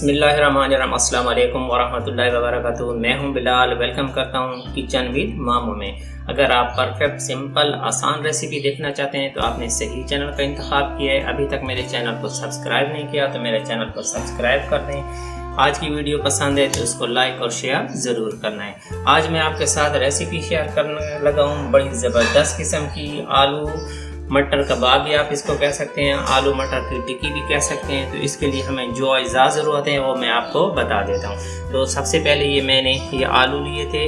बिस्मिल्लाहिर्रहमानिर्रहीम। अस्सलाम वालेकुम वरहमतुल्लाहि वबरकातुहू। मैं हूं बिलाल, वेलकम करता हूं किचन विद मामू में। अगर आप परफेक्ट सिंपल आसान रेसिपी देखना चाहते हैं तो आपने सही चैनल का इंतखाब किया है। अभी तक मेरे चैनल को सब्सक्राइब नहीं किया तो मेरे चैनल को सब्सक्राइब कर दें। आज की वीडियो पसंद है तो उसको लाइक और शेयर ज़रूर करना है। आज मैं आपके साथ रेसिपी शेयर करने लगा हूँ बड़ी ज़बरदस्त किस्म की आलू मटर कबाब भी आप इसको कह सकते हैं, आलू मटर की टिक्की भी कह सकते हैं। तो इसके लिए हमें जो अज़ा ज़रूरत है वो मैं आपको बता देता हूँ। तो सबसे पहले मैंने ये आलू लिए थे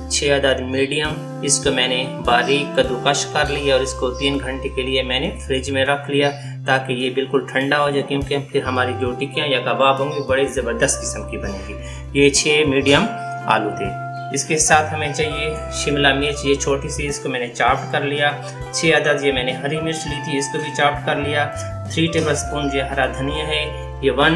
6 अदद मीडियम। इसको मैंने बारीक कद्दूकश कर लिया और इसको 3 घंटे के लिए मैंने फ्रिज में रख लिया ताकि ये बिल्कुल ठंडा हो जाए, क्योंकि फिर हमारी जो टिक्कियाँ या कबाब होंगे बड़ी ज़बरदस्त किस्म की बनेगी। ये 6 मीडियम आलू थे। इसके साथ हमें चाहिए शिमला मिर्च, ये छोटी सी, इसको मैंने चॉप्ड कर लिया। 6 अदद ये मैंने हरी मिर्च ली थी, इसको भी चॉप्ड कर लिया। 3 टेबलस्पून ये हरा धनिया है। ये 1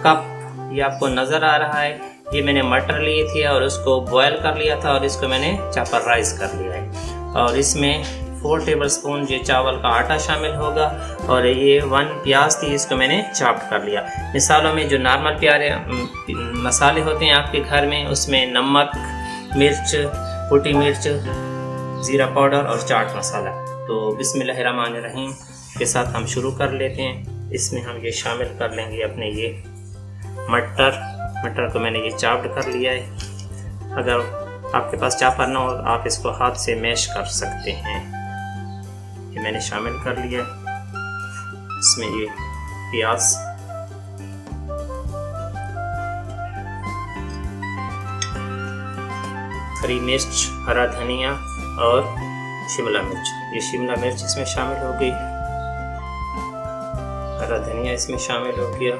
कप ये आपको नज़र आ रहा है, ये मैंने मटर लिए थे और उसको बॉयल कर लिया था और इसको मैंने चॉपर राइस कर लिया है। और इसमें 4 टेबलस्पून ये चावल का आटा शामिल होगा और ये 1 प्याज थी, इसको मैंने चॉप्ड कर लिया। मिसालों में जो नॉर्मल प्यारे मसाले होते हैं आपके घर में, उसमें नमक, मिर्च, कुटी मिर्च, ज़ीरा पाउडर और चाट मसाला। तो बिस्मिल्लाहिर्रहमानिर्रहीम के साथ हम शुरू कर लेते हैं। इसमें हम ये शामिल कर लेंगे अपने ये मटर को मैंने ये चॉप्ड कर लिया है। अगर आपके पास चॉपर ना हो आप इसको हाथ से मैश कर सकते हैं। ये मैंने शामिल कर लिया। इसमें ये प्याज, हरी मिर्च, हरा धनिया और शिमला मिर्च। ये शिमला मिर्च इसमें शामिल हो गई, हरा धनिया इसमें शामिल हो गया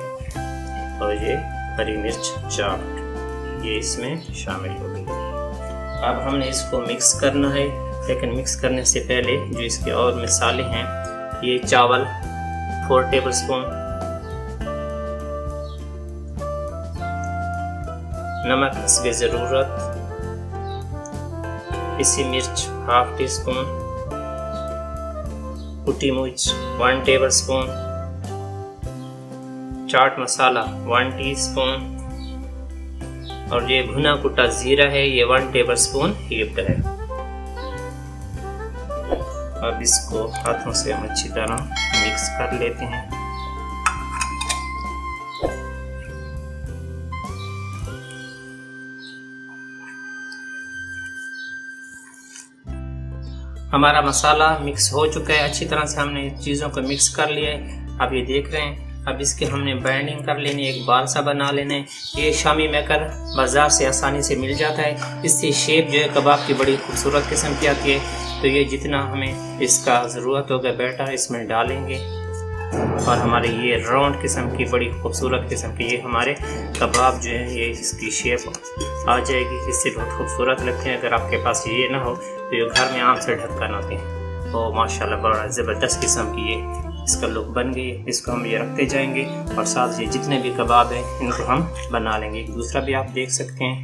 और ये हरी मिर्च चॉप्ड ये इसमें शामिल हो गई। अब हमने इसको मिक्स करना है, लेकिन मिक्स करने से पहले जो इसके और मसाले हैं, ये चावल 4 टेबलस्पून, नमक हस्बे ज़रूरत, पिसी मिर्च 1/2 टीस्पून, कुटी मिर्च 1 टेबलस्पून, चाट मसाला 1 टीस्पून और ये भुना कुटा जीरा है, ये 1 टेबलस्पून हीप्ड है। अब इसको हाथों से हम अच्छी तरह मिक्स कर लेते हैं। हमारा मसाला मिक्स हो चुका है, अच्छी तरह से हमने चीज़ों को मिक्स कर लिया है। आप ये देख रहे हैं। अब इसके हमने बाइंडिंग कर लेनी है, एक बाल सा बना लेना है। ये शामी मेकर बाज़ार से आसानी से मिल जाता है। इससे शेप जो है कबाब की बड़ी खूबसूरत किस्म की आती है। तो ये जितना हमें इसका ज़रूरत होगा बैटर इसमें डालेंगे और हमारे ये राउंड किस्म की बड़ी खूबसूरत किस्म की ये हमारे कबाब जो है ये इसकी शेप आ जाएगी। इससे बहुत खूबसूरत लगते हैं। अगर आपके पास ये ना हो तो ये घर में आम से ढक्कन होते हैं। तो माशाल्लाह बड़ा ज़बरदस्त किस्म की ये इसका लुक बन गई। इसको हम ये रखते जाएंगे और साथ ये जितने भी कबाब हैं इनको हम बना लेंगे। दूसरा भी आप देख सकते हैं,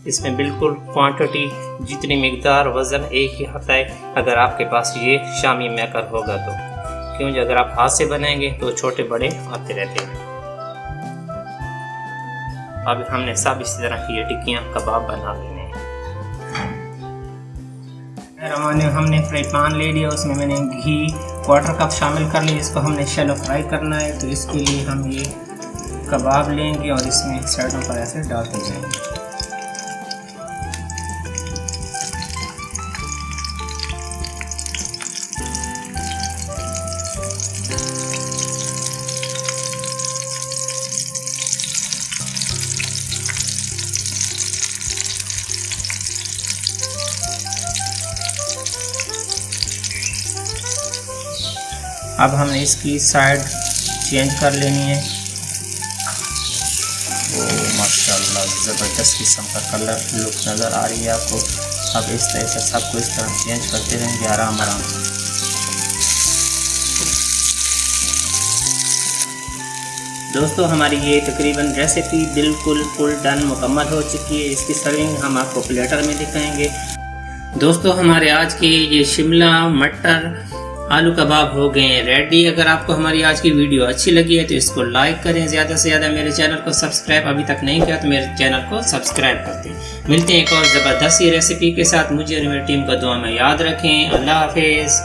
इसमें बिल्कुल क्वांटिटी जितनी मिकदार वज़न एक ही आता है अगर आपके पास ये शामी मेकर होगा तो, क्योंकि अगर आप हाथ से बनाएंगे तो छोटे बड़े आते रहते हैं। अब हमने सब इसी तरह की ये टिक्कियाँ कबाब बना लेने हैं। हमने फ्राई पैन ले लिया, उसमें मैंने घी 1/4 कप शामिल कर लिया। इसको हमने शैलो फ्राई करना है। तो इसके लिए हम ये कबाब लेंगे और इसमें साइडों पर ऐसे डालते जाएंगे। अब हमने इसकी साइड चेंज कर लेनी है। वो माशाल्लाह ज़बरदस्त किस्म का कलर लुक नज़र आ रही है आपको। अब इस तरह से सबको इस तरह चेंज करते रहेंगे आराम आराम से। दोस्तों हमारी ये तकरीबन रेसिपी बिल्कुल फुल डन मुकम्मल हो चुकी है। इसकी सर्विंग हम आपको प्लेटर में दिखाएंगे। दोस्तों हमारे आज की ये शिमला मटर आलू कबाब हो गए हैं रेडी। अगर आपको हमारी आज की वीडियो अच्छी लगी है तो इसको लाइक करें, ज़्यादा से ज़्यादा मेरे चैनल को सब्सक्राइब अभी तक नहीं किया तो मेरे चैनल को सब्सक्राइब करते हैं। मिलते हैं एक और ज़बरदस्त रेसिपी के साथ। मुझे और मेरी टीम को दुआ में याद रखें। अल्लाह हाफिज़।